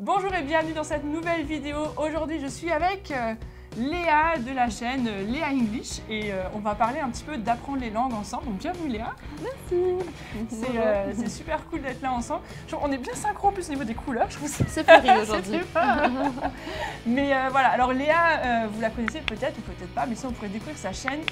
Bonjour et bienvenue dans cette nouvelle vidéo. Aujourd'hui, je suis avec Léa de la chaîne Léa English et on va parler un petit peu d'apprendre les langues ensemble. Donc bienvenue Léa. Merci. C'est super cool d'être là ensemble. On est bien synchro en plus au niveau des couleurs. Je trouve c'est fleuri aujourd'hui. Mais voilà, alors Léa, vous la connaissez peut-être ou peut-être pas, mais si on pourrait découvrir sa chaîne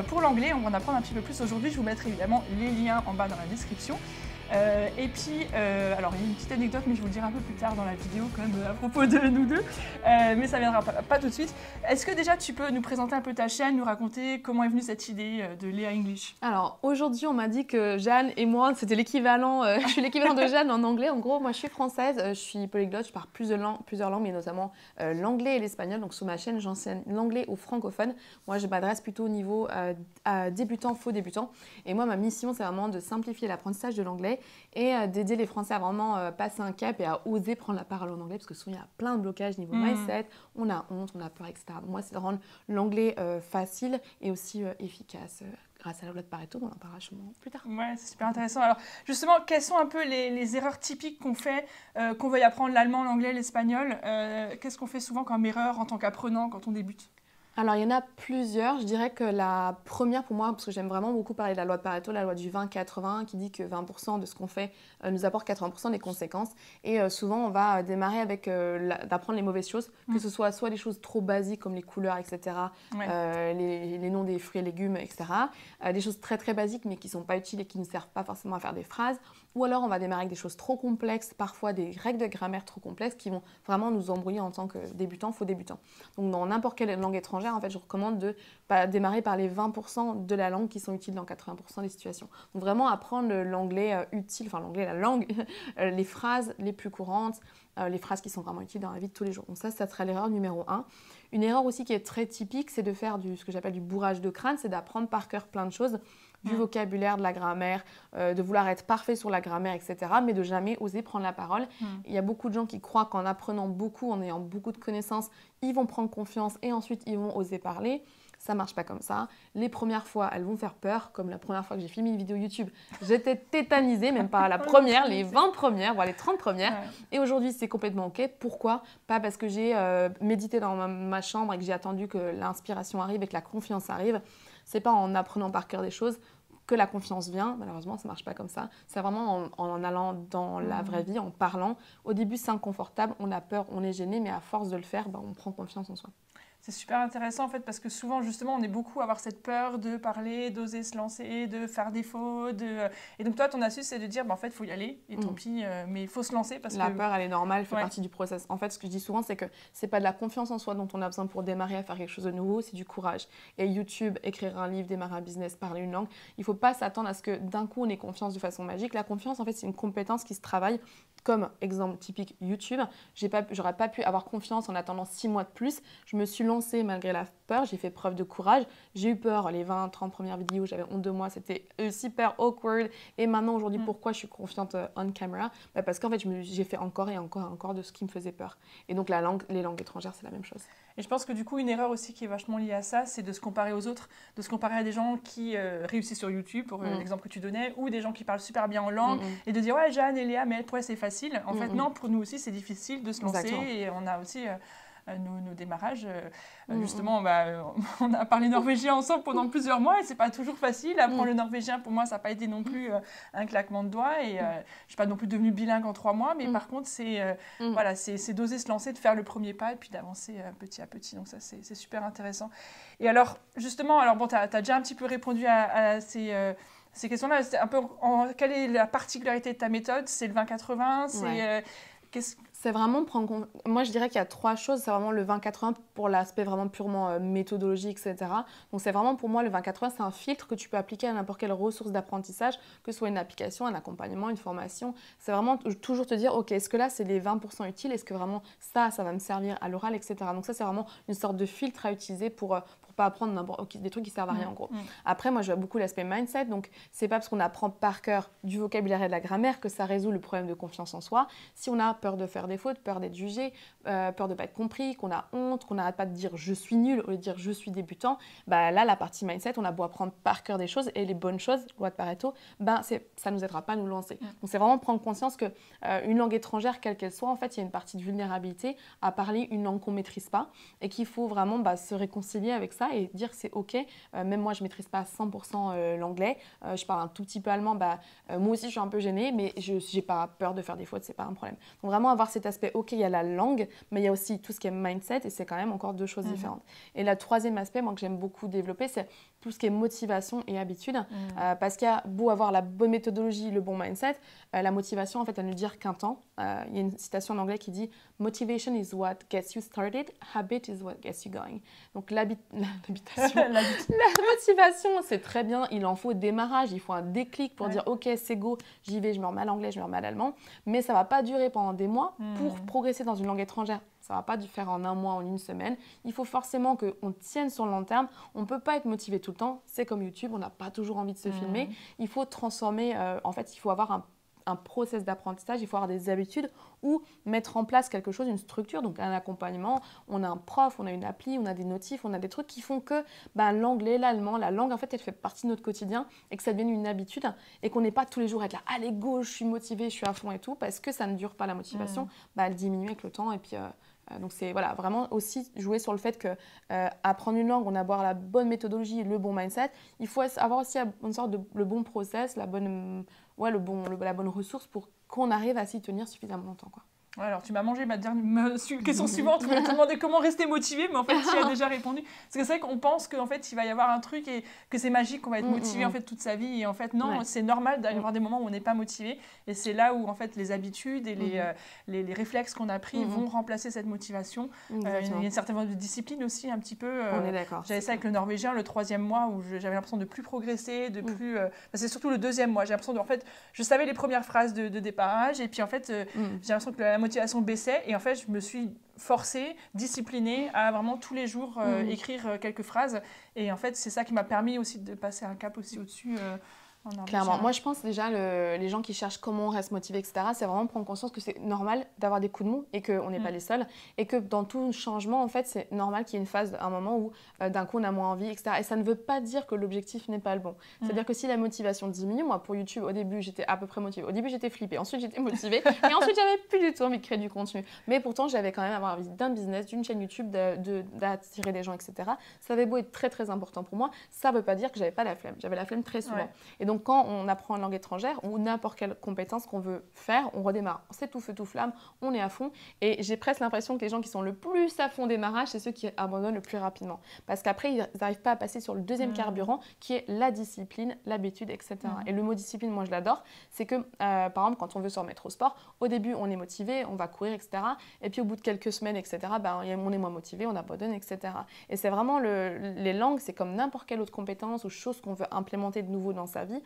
pour l'anglais, on va en apprendre un petit peu plus aujourd'hui. Je vous mettrai évidemment les liens en bas dans la description. Et puis, alors il y a une petite anecdote, mais je vous le dirai un peu plus tard dans la vidéo quand même à propos de nous deux, mais ça viendra pas tout de suite. Est-ce que déjà tu peux nous présenter un peu ta chaîne, nous raconter comment est venue cette idée de Léa English? Alors aujourd'hui on m'a dit que Jeanne et moi c'était l'équivalent, je suis l'équivalent de Jeanne en anglais. En gros moi je suis française, je suis polyglotte, je parle plusieurs langues, mais notamment l'anglais et l'espagnol. Donc sur ma chaîne j'enseigne l'anglais aux francophones. Moi je m'adresse plutôt au niveau à débutants, faux débutants. Et moi ma mission c'est vraiment de simplifier l'apprentissage de l'anglais et d'aider les Français à vraiment passer un cap et à oser prendre la parole en anglais, parce que souvent il y a plein de blocages niveau mindset, on a honte, on a peur, etc. Donc moi c'est de rendre l'anglais facile et aussi efficace. Grâce à la loi de Pareto, on en parlera sûrement plus tard. Ouais, c'est super intéressant. Alors justement, quelles sont un peu les erreurs typiques qu'on fait, qu'on veuille apprendre l'allemand, l'anglais, l'espagnol? Qu'est-ce qu'on fait souvent comme erreur en tant qu'apprenant quand on débute? Alors, il y en a plusieurs. Je dirais que la première pour moi, parce que j'aime vraiment beaucoup parler de la loi de Pareto, la loi du 20-80, qui dit que 20% de ce qu'on fait nous apporte 80% des conséquences. Et souvent, on va démarrer avec d'apprendre les mauvaises choses, que ce soit des choses trop basiques comme les couleurs, etc., les noms des fruits et légumes, etc., des choses très très basiques mais qui ne sont pas utiles et qui ne servent pas forcément à faire des phrases. Ou alors, on va démarrer avec des choses trop complexes, parfois des règles de grammaire trop complexes qui vont vraiment nous embrouiller en tant que débutant, faux débutant. Donc, dans n'importe quelle langue étrangère, en fait, je recommande de démarrer par les 20% de la langue qui sont utiles dans 80% des situations. Donc vraiment apprendre l'anglais utile, enfin l'anglais, la langue, les phrases les plus courantes, les phrases qui sont vraiment utiles dans la vie de tous les jours. Donc ça sera l'erreur numéro 1. Une erreur aussi qui est très typique, c'est de faire ce que j'appelle du bourrage de crâne, c'est d'apprendre par cœur plein de choses, du vocabulaire, de la grammaire, de vouloir être parfait sur la grammaire, etc., mais de jamais oser prendre la parole. Il y a beaucoup de gens qui croient qu'en apprenant beaucoup, en ayant beaucoup de connaissances, ils vont prendre confiance et ensuite ils vont oser parler. Ça marche pas comme ça. Les premières fois, elles vont faire peur, comme la première fois que j'ai filmé une vidéo YouTube. J'étais tétanisée, même pas la première, les 20 premières, voire les 30 premières. Ouais. Et aujourd'hui, c'est complètement OK. Pourquoi? Pas parce que j'ai médité dans ma chambre et que j'ai attendu que l'inspiration arrive et que la confiance arrive. C'est pas en apprenant par cœur des choses que la confiance vient. Malheureusement, ça marche pas comme ça. C'est vraiment en allant dans la vraie vie, en parlant. Au début, c'est inconfortable, on a peur, on est gêné, mais à force de le faire, on prend confiance en soi. C'est super intéressant en fait parce que souvent justement on est beaucoup à avoir cette peur de parler, d'oser se lancer, de faire des fautes. Et donc toi ton astuce c'est de dire en fait il faut y aller et tant pis mais il faut se lancer parce que... La peur elle est normale, elle fait partie du process. En fait ce que je dis souvent c'est que c'est pas de la confiance en soi dont on a besoin pour démarrer à faire quelque chose de nouveau, c'est du courage. Et YouTube, écrire un livre, démarrer un business, parler une langue, il faut pas s'attendre à ce que d'un coup on ait confiance de façon magique. La confiance en fait c'est une compétence qui se travaille. Comme exemple typique YouTube, j'aurais pas pu avoir confiance en attendant 6 mois de plus. Je me suis lancée malgré la peur, j'ai fait preuve de courage. J'ai eu peur, les 20-30 premières vidéos, j'avais honte de moi, c'était super awkward. Et maintenant, aujourd'hui, pourquoi je suis confiante on camera? Parce qu'en fait, j'ai fait encore et encore et encore de ce qui me faisait peur. Et donc, les langues étrangères, c'est la même chose. Et je pense que du coup, une erreur aussi qui est vachement liée à ça, c'est de se comparer aux autres, de se comparer à des gens qui réussissent sur YouTube, pour l'exemple que tu donnais, ou des gens qui parlent super bien en langue, et de dire « Ouais, Jeanne et Léa, mais pour elles, c'est facile. » En fait, non, pour nous aussi, c'est difficile de se lancer. Exactement. Et on a aussi... Nos démarrages. Justement, on a parlé norvégien ensemble pendant plusieurs mois et c'est pas toujours facile. Apprendre le norvégien, pour moi, ça n'a pas été non plus un claquement de doigts. Et je ne suis pas non plus devenue bilingue en 3 mois, mais par contre, c'est d'oser se lancer, de faire le premier pas et puis d'avancer petit à petit. Donc ça, c'est super intéressant. Et alors, justement, tu as déjà un petit peu répondu à ces questions-là. C'est un peu quelle est la particularité de ta méthode? C'est le 20-80, c'est vraiment prendre... Moi, je dirais qu'il y a 3 choses. C'est vraiment le 20-80 pour l'aspect vraiment purement méthodologique, etc. Donc, c'est vraiment pour moi, le 20-80, c'est un filtre que tu peux appliquer à n'importe quelle ressource d'apprentissage, que ce soit une application, un accompagnement, une formation. C'est vraiment toujours te dire, OK, est-ce que là, c'est les 20% utiles? Est-ce que vraiment ça va me servir à l'oral, etc. Donc, ça, c'est vraiment une sorte de filtre à utiliser pour pas apprendre des trucs qui servent à rien, en gros. Après, moi, je vois beaucoup l'aspect mindset. Donc, c'est pas parce qu'on apprend par cœur du vocabulaire et de la grammaire que ça résout le problème de confiance en soi. Si on a peur de faire faire des fautes, peur d'être jugé, peur de ne pas être compris, qu'on a honte, qu'on n'arrête pas de dire je suis nul au lieu de dire je suis débutant, bah là, la partie mindset, on a beau apprendre par cœur des choses et les bonnes choses, loi de Pareto, ben ça ne nous aidera pas à nous lancer. Donc c'est vraiment prendre conscience que une langue étrangère, quelle qu'elle soit, en fait, il y a une partie de vulnérabilité à parler une langue qu'on ne maîtrise pas et qu'il faut vraiment se réconcilier avec ça et dire que c'est OK. Même moi, je ne maîtrise pas à 100% l'anglais. Je parle un tout petit peu allemand. Moi aussi, je suis un peu gênée, mais je n'ai pas peur de faire des fautes, ce n'est pas un problème. Donc vraiment avoir cet aspect, OK, il y a la langue, mais il y a aussi tout ce qui est mindset et c'est quand même encore deux choses différentes. Et le troisième aspect, moi, que j'aime beaucoup développer, c'est tout ce qui est motivation et habitude. Parce qu'il y a beau avoir la bonne méthodologie, le bon mindset, la motivation, en fait, elle ne dure qu'un temps. Il y a une citation en anglais qui dit « Motivation is what gets you started, habit is what gets you going ». Donc la motivation, c'est très bien, il en faut au démarrage, il faut un déclic pour dire « Ok, c'est go, j'y vais, je me remets à l'anglais, je me remets à l'allemand ». Mais ça ne va pas durer pendant des mois pour progresser dans une langue étrangère. Ça ne va pas faire en un mois, en une semaine. Il faut forcément qu'on tienne sur le long terme. On ne peut pas être motivé tout le temps. C'est comme YouTube, on n'a pas toujours envie de se filmer. Il faut transformer, en fait, il faut avoir un process d'apprentissage, il faut avoir des habitudes ou mettre en place quelque chose, une structure, donc un accompagnement. On a un prof, on a une appli, on a des notifs, on a des trucs qui font que l'anglais, l'allemand, la langue, en fait, elle fait partie de notre quotidien et que ça devienne une habitude et qu'on n'ait pas tous les jours à être là, allez, go, je suis motivée, je suis à fond et tout, parce que ça ne dure pas la motivation, elle diminue avec le temps et puis... donc c'est vraiment aussi jouer sur le fait que apprendre une langue, on a avoir la bonne méthodologie, le bon mindset. Il faut avoir aussi une sorte de le bon process, la bonne ressource pour qu'on arrive à s'y tenir suffisamment longtemps, quoi. Ouais, alors tu m'as mangé ma question suivante, je voulais te demander comment rester motivé, mais en fait tu y as déjà répondu. Parce que c'est vrai qu'on pense qu'en fait il va y avoir un truc et que c'est magique, qu'on va être motivé en fait toute sa vie, et en fait non, c'est normal d'avoir des moments où on n'est pas motivé, et c'est là où en fait les habitudes et les réflexes qu'on a pris vont remplacer cette motivation. Il y a une certaine forme de discipline aussi un petit peu. On est d'accord. J'avais ça avec le norvégien, le 3e mois où j'avais l'impression de plus progresser, de plus... c'est surtout le 2e mois, j'ai l'impression de... En fait, je savais les premières phrases de déparrage, et puis en fait j'ai l'impression que la motivation baissait, et en fait je me suis forcée, disciplinée à vraiment tous les jours écrire quelques phrases, et en fait c'est ça qui m'a permis aussi de passer un cap aussi au-dessus. Clairement, moi je pense déjà les gens qui cherchent comment on reste motivé, etc., c'est vraiment prendre conscience que c'est normal d'avoir des coups de mou et qu'on n'est pas les seuls, et que dans tout changement, en fait, c'est normal qu'il y ait une phase, un moment où d'un coup on a moins envie, etc. Et ça ne veut pas dire que l'objectif n'est pas le bon. C'est-à-dire que si la motivation diminue, moi pour YouTube, au début j'étais à peu près motivée, au début j'étais flippée, ensuite j'étais motivée, et ensuite j'avais plus du tout envie de créer du contenu. Mais pourtant j'avais quand même avoir envie d'un business, d'une chaîne YouTube, d'attirer des gens, etc. Ça avait beau être très très important pour moi, ça ne veut pas dire que j'avais pas la flemme. J'avais la flemme très souvent. Et donc quand on apprend une langue étrangère ou n'importe quelle compétence qu'on veut faire, on redémarre. C'est tout feu, tout flamme, on est à fond. Et j'ai presque l'impression que les gens qui sont le plus à fond au démarrage, c'est ceux qui abandonnent le plus rapidement. Parce qu'après, ils n'arrivent pas à passer sur le deuxième carburant, qui est la discipline, l'habitude, etc. Et le mot discipline, moi je l'adore. C'est que, par exemple, quand on veut se remettre au sport, au début, on est motivé, on va courir, etc. Et puis au bout de quelques semaines, etc., on est moins motivé, on abandonne, etc. Et c'est vraiment les langues, c'est comme n'importe quelle autre compétence ou chose qu'on veut implémenter de nouveau dans sa vie.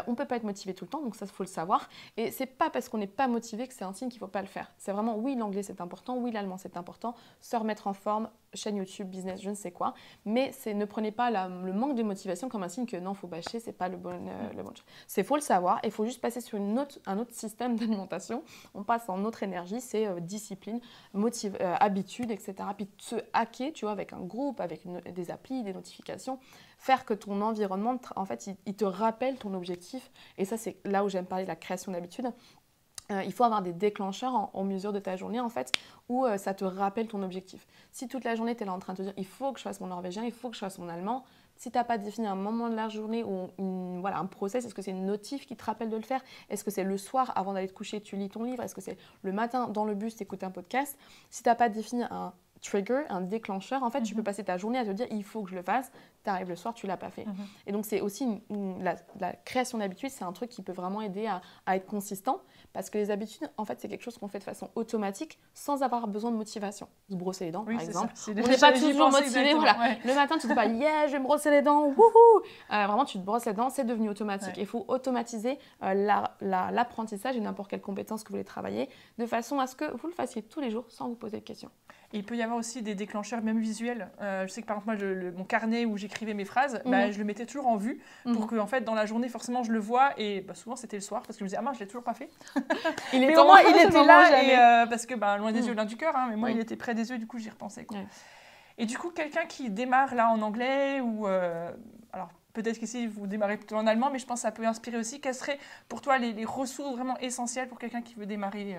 On ne peut pas être motivé tout le temps, donc ça, il faut le savoir. Et ce n'est pas parce qu'on n'est pas motivé que c'est un signe qu'il ne faut pas le faire. C'est vraiment, oui, l'anglais, c'est important, oui, l'allemand, c'est important, se remettre en forme, chaîne YouTube, business, je ne sais quoi. Mais ne prenez pas le manque de motivation comme un signe que non, il faut bâcher, ce n'est pas le bon chose. Il faut le savoir, et il faut juste passer sur un autre système d'alimentation. On passe en autre énergie, c'est discipline, habitude, etc. Puis se hacker, tu vois, avec un groupe, avec des applis, des notifications, faire que ton environnement, en fait, il te rappelle ton objectif. Et ça, c'est là où j'aime parler de la création d'habitude. Il faut avoir des déclencheurs en mesure de ta journée, en fait, où ça te rappelle ton objectif. Si toute la journée, tu es là en train de te dire « il faut que je fasse mon norvégien, il faut que je fasse mon allemand », si tu n'as pas défini un moment de la journée ou un process, est-ce que c'est une notif qui te rappelle de le faire? Est-ce que c'est le soir, avant d'aller te coucher, tu lis ton livre? Est-ce que c'est le matin, dans le bus, tu écoutes un podcast? Si tu n'as pas défini un trigger, un déclencheur, en fait, tu peux passer ta journée à te dire « il faut que je le fasse », tu arrives le soir, tu ne l'as pas fait. Et donc, c'est aussi la création d'habitudes, c'est un truc qui peut vraiment aider à être consistant, parce que les habitudes, en fait, c'est quelque chose qu'on fait de façon automatique, sans avoir besoin de motivation. Se brosser les dents, par exemple. On n'est pas toujours motivé, voilà. Ouais. Le matin, tu te dis pas « yeah, je vais me brosser les dents, wouhou !» Vraiment, tu te brosses les dents, c'est devenu automatique. Il faut automatiser l'apprentissage et n'importe quelle compétence que vous voulez travailler, de façon à ce que vous le fassiez tous les jours, sans vous poser de questions. Et il peut y avoir aussi des déclencheurs, même visuels. Je sais que par exemple, moi, mon carnet où j'écris j'écrivais mes phrases, je le mettais toujours en vue pour que en fait dans la journée forcément je le vois et souvent c'était le soir parce que je me disais ah mince je l'ai toujours pas fait. Mais au moins il était là et parce que loin des yeux loin du cœur mais moi il était près des yeux du coup j'y repensais quoi. Et du coup quelqu'un qui démarre là en anglais ou alors peut-être qu'ici vous démarrez plutôt en allemand mais je pense que ça peut inspirer aussi. Quelles seraient pour toi les ressources vraiment essentielles pour quelqu'un qui veut démarrer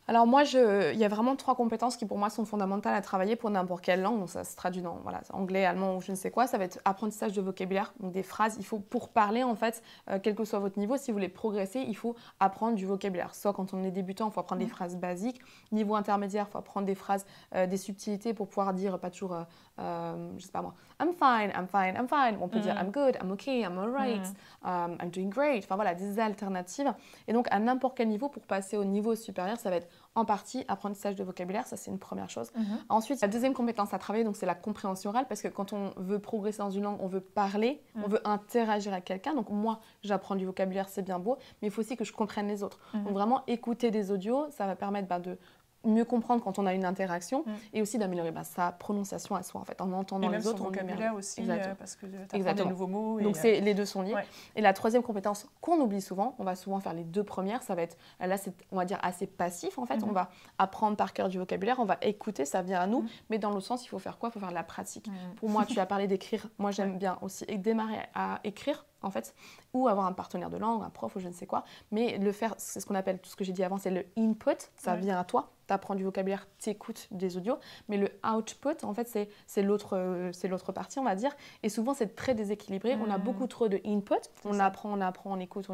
Alors moi, il y a vraiment 3 compétences qui pour moi sont fondamentales à travailler pour n'importe quelle langue. Donc ça se traduit dans anglais, allemand ou je ne sais quoi. Ça va être apprentissage de vocabulaire, donc des phrases. Il faut pour parler en fait, quel que soit votre niveau, si vous voulez progresser, il faut apprendre du vocabulaire. Soit quand on est débutant, il faut apprendre des phrases basiques. Niveau intermédiaire, il faut apprendre des phrases, des subtilités pour pouvoir dire pas toujours, je sais pas moi, I'm fine, I'm fine, I'm fine. On peut dire I'm good, I'm okay, I'm alright, I'm doing great. Enfin voilà, des alternatives. Et donc à n'importe quel niveau, pour passer au niveau supérieur, ça va être en partie apprentissage de vocabulaire, ça c'est une première chose. Ensuite, la deuxième compétence à travailler, donc c'est la compréhension orale, parce que quand on veut progresser dans une langue, on veut parler, on veut interagir avec quelqu'un. Donc moi, j'apprends du vocabulaire, c'est bien beau, mais il faut aussi que je comprenne les autres. Donc vraiment écouter des audios, ça va permettre de mieux comprendre quand on a une interaction et aussi d'améliorer sa prononciation à soi en fait en entendant les autres. Et même son vocabulaire aussi parce que tu apprends des nouveaux mots. Donc les deux sont liés. Et la troisième compétence qu'on oublie souvent, on va souvent faire les 2 premières, ça va être là c'est on va dire assez passif en fait. On va apprendre par cœur du vocabulaire, on va écouter, ça vient à nous, mais dans l'autre sens il faut faire quoi? Il faut faire de la pratique. Pour moi tu as parlé d'écrire, moi j'aime bien aussi démarrer à écrire en fait, ou avoir un partenaire de langue, un prof ou je ne sais quoi, mais le faire, c'est ce qu'on appelle, tout ce que j'ai dit avant, c'est le input, ça vient à toi, tu apprends du vocabulaire, tu écoutes des audios, mais le output, en fait, c'est l'autre partie, on va dire, et souvent c'est très déséquilibré, on a beaucoup trop de input, on apprend, on écoute,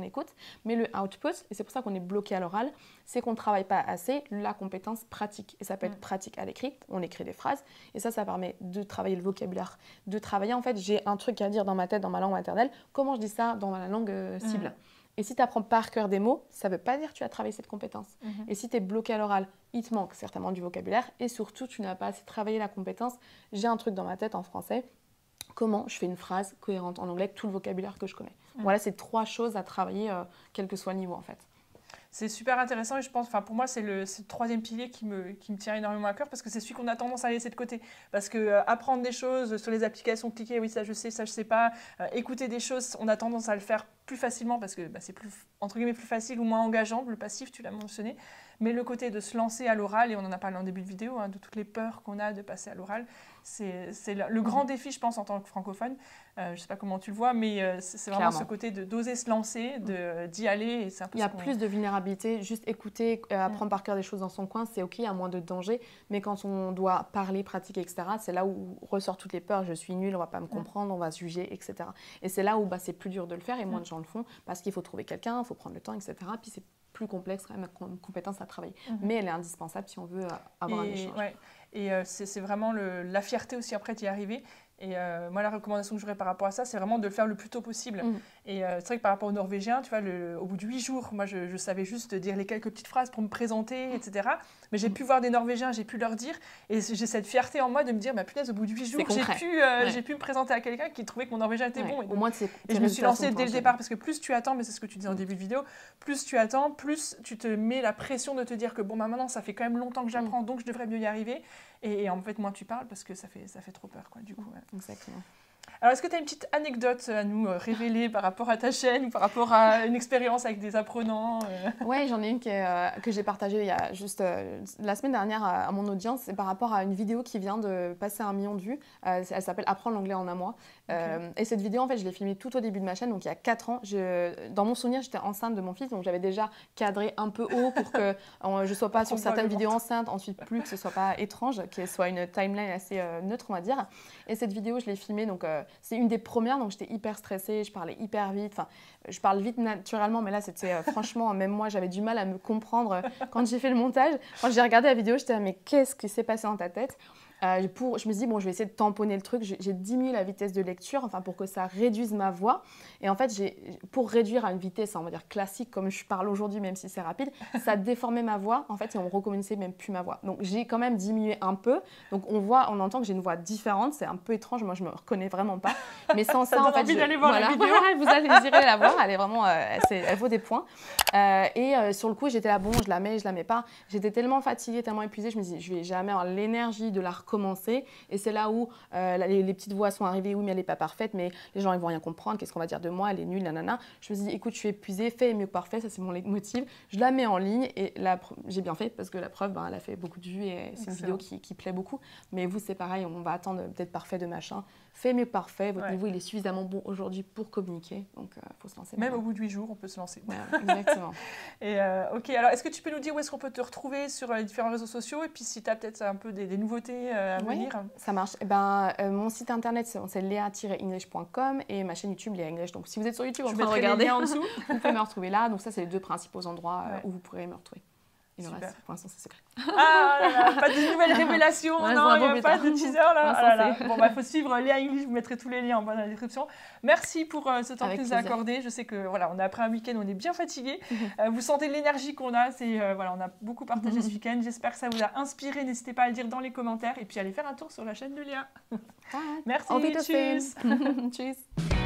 mais le output, et c'est pour ça qu'on est bloqué à l'oral, c'est qu'on ne travaille pas assez la compétence pratique, et ça peut être pratique à l'écrit, on écrit des phrases, et ça permet de travailler le vocabulaire, de travailler, en fait, j'ai un truc à dire dans ma tête, dans ma langue maternelle, comment je dis ça dans la langue cible. Et si tu apprends par cœur des mots, ça ne veut pas dire que tu as travaillé cette compétence. Et si tu es bloqué à l'oral, il te manque certainement du vocabulaire et surtout, tu n'as pas assez travaillé la compétence. J'ai un truc dans ma tête en français, comment je fais une phrase cohérente en anglais avec tout le vocabulaire que je connais. Voilà, c'est 3 choses à travailler, quel que soit le niveau en fait. C'est super intéressant et je pense, pour moi, c'est le 3e pilier qui me tient énormément à cœur parce que c'est celui qu'on a tendance à laisser de côté. Parce que apprendre des choses sur les applications, cliquer, oui, ça je sais pas, écouter des choses, on a tendance à le faire plus facilement parce que c'est plus, entre guillemets, plus facile ou moins engageant. Le passif, tu l'as mentionné. Mais le côté de se lancer à l'oral, et on en a parlé en début de vidéo, de toutes les peurs qu'on a de passer à l'oral, c'est le grand défi, je pense, en tant que francophone. Je ne sais pas comment tu le vois, mais c'est vraiment ce côté d'oser se lancer, d'y aller. Et c'est un peu il y a plus de vulnérabilité, juste écouter, apprendre par cœur des choses dans son coin, c'est OK, il y a moins de danger. Mais quand on doit parler, pratiquer, etc., c'est là où ressortent toutes les peurs. Je suis nulle, on ne va pas me comprendre, on va se juger, etc. Et c'est là où c'est plus dur de le faire et moins de gens le font parce qu'il faut trouver quelqu'un, il faut prendre le temps, etc. Puis c'est plus complexe quand même comme compétence à travailler. Mais elle est indispensable si on veut avoir un échange. Et c'est vraiment la fierté aussi après d'y arriver. Et moi, la recommandation que j'aurais par rapport à ça, c'est vraiment de le faire le plus tôt possible. Et c'est vrai que par rapport aux Norvégiens, tu vois, au bout de 8 jours, moi, je savais juste dire les quelques petites phrases pour me présenter, etc. Mais j'ai pu voir des Norvégiens, j'ai pu leur dire. Et j'ai cette fierté en moi de me dire, punaise, au bout de 8 jours, j'ai pu me présenter à quelqu'un qui trouvait que mon Norvégien était bon. Et, au moins, et je me suis lancée dès le départ, parce que plus tu attends, mais c'est ce que tu disais en début de vidéo, plus tu attends, plus tu te mets la pression de te dire que bon, maintenant, ça fait quand même longtemps que j'apprends, donc je devrais mieux y arriver. Et en fait, moins tu parles parce que ça fait trop peur, quoi, du coup. Exactement. Alors, est-ce que tu as une petite anecdote à nous révéler par rapport à ta chaîne ou par rapport à une expérience avec des apprenants Oui, j'en ai une que j'ai partagée il y a juste la semaine dernière à mon audience. C'est par rapport à une vidéo qui vient de passer 1 million de vues. Elle s'appelle « Apprendre l'anglais en un mois ». Et cette vidéo, en fait, je l'ai filmée tout au début de ma chaîne, donc il y a 4 ans. Dans mon souvenir, j'étais enceinte de mon fils, donc j'avais déjà cadré un peu haut pour que je ne sois pas sur certaines vidéos enceintes, ensuite plus, que ce ne soit pas étrange, qu'elle soit une timeline assez neutre, on va dire. Et cette vidéo, je l'ai filmée, donc c'est une des premières, donc j'étais hyper stressée, je parlais hyper vite. Enfin, je parle vite naturellement, mais là, c'était franchement, même moi, j'avais du mal à me comprendre quand j'ai fait le montage. Quand j'ai regardé la vidéo, j'étais mais qu'est-ce qui s'est passé dans ta tête ? Je me suis dit, bon, je vais essayer de tamponner le truc. J'ai diminué la vitesse de lecture, pour que ça réduise ma voix. Et en fait, pour réduire à une vitesse, on va dire classique, comme je parle aujourd'hui, même si c'est rapide, ça déformait ma voix, en fait, et on ne reconnaissait même plus ma voix. Donc, j'ai quand même diminué un peu. Donc, on entend que j'ai une voix différente. C'est un peu étrange. Moi, je ne me reconnais vraiment pas. Mais sans ça, en fait, d'aller voir la vidéo. Vous allez irez la voir. Elle est vraiment, elle vaut des points. Sur le coup, j'étais là, bon, je la mets pas. J'étais tellement fatiguée, tellement épuisée. Je me dis, je vais jamais avoir l'énergie de la reconnaître recommencer. Et c'est là où les petites voix sont arrivées. Oui, mais elle n'est pas parfaite, mais les gens ils vont rien comprendre. Qu'est-ce qu'on va dire de moi? Elle est nulle, nanana. Je me suis dit, écoute, je suis épuisée, fais mieux que parfait. Ça, c'est mon leitmotiv. Je la mets en ligne et j'ai bien fait parce que la preuve, elle a fait beaucoup de vues et c'est une vidéo qui plaît beaucoup. Mais vous, c'est pareil, on va attendre d'être parfait de machin. Fais mieux que parfait. Votre niveau, il est suffisamment bon aujourd'hui pour communiquer. Donc, il faut se lancer. Même au bout de 8 jours, on peut se lancer. Ouais, exactement. Et ok, alors est-ce que tu peux nous dire où est-ce qu'on peut te retrouver sur les différents réseaux sociaux et puis si tu as peut-être un peu des nouveautés à venir? Ça marche. Mon site internet, c'est lea-english.com et ma chaîne YouTube, Léa English. Donc, si vous êtes sur YouTube, je vais regarder en dessous. Vous pouvez me retrouver là. Donc, ça, c'est les 2 principaux endroits où vous pourrez me retrouver. Et le reste, pour l'instant, c'est secret. Ah là là, pas de nouvelles révélations, non, il n'y a pas de teaser là. Ah là là. Bon, il faut suivre Léa English, je vous mettrai tous les liens en bas dans la description. Merci pour ce temps que tu nous as accordé. Je sais que voilà, on a après un week-end, on est bien fatigué. Vous sentez l'énergie qu'on a, voilà, on a beaucoup partagé ce week-end. J'espère que ça vous a inspiré. N'hésitez pas à le dire dans les commentaires et puis allez faire un tour sur la chaîne de Léa. Merci, tchuss. Tchuss.